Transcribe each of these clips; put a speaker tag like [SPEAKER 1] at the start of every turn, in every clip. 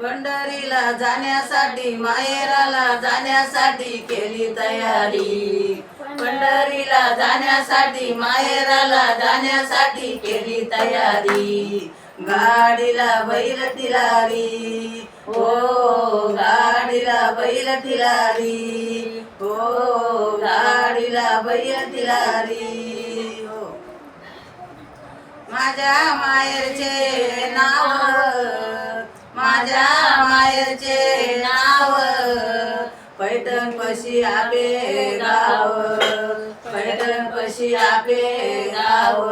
[SPEAKER 1] पंढरीला जाण्यासाठी माहेराला जाण्यासाठी केली तयारी. पंढरीला जाण्यासाठी माहेराला जाण्यासाठी केली तयारी. गाडीला बैल तिलारी हो, गाडीला बैल तिलारी हो, गाडीला बैल तिलारी हो. माझ्या माहेरचे नाव, माझ्या माहेरचे नाव पैठण पशी आपे गाव, पैठण पशी आपे गाव.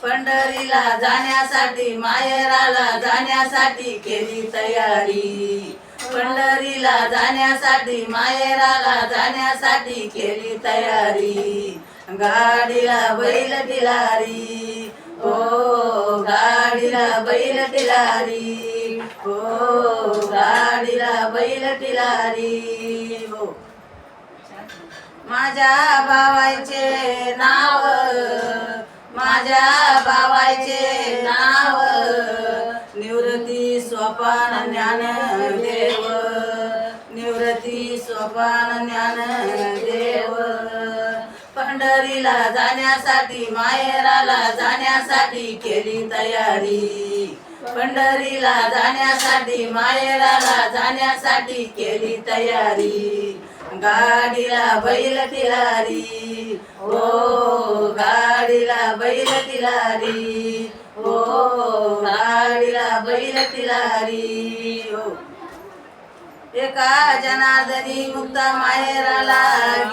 [SPEAKER 1] पंढरीला जाण्यासाठी माहेराला जाण्यासाठी केली तयारी. पंढरीला जाण्यासाठी माहेराला जाण्यासाठी केली तयारी. गाडीला बैल तिलारी हो, गाडीला बैल तिलारी हो, गाडीला बैल तिलारी हो. माझ्या भावाचे नाव, माझ्या भावाचे नाव निवृत्ती सोपान ज्ञानदेव, निवृत्ती सोपान ज्ञानदेव. पंढरीला जाण्यासाठी माहेराला जाण्यासाठी केली तयारी. पंढरीला जाण्यासाठी माहेराला जाण्यासाठी केली तयारी. गाडीला बैल तिलारी हो, गाडीला बैल तिलारी हो, गाडीला बैल तिलारी हो. एका जनार्दनी मुक्ता माहेराला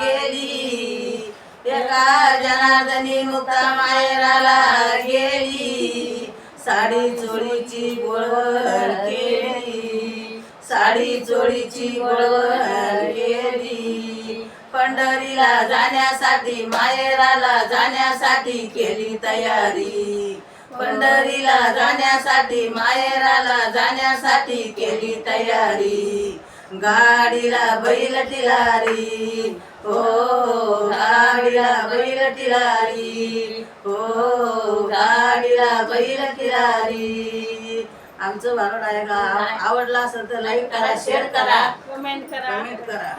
[SPEAKER 1] गेली, एका जनार्दनी मुक्ता माहेराला गेली. साडी चोळीची गोळवळ केली, साडी चोळीची गोळवळ केली. पंढरीला जाण्यासाठी माहेराला जाण्यासाठी केली तयारी. पंढरीला जाण्यासाठी माहेराला जाण्यासाठी केली तयारी. गाडीला बैल तिलारी हो, गाडीला बैल तिलारी हो, गाडीला बैल तिलारी. आमचं भारुड आहे का? आवडला असेल तर लाईक करा, शेअर करा, कमेंट करा.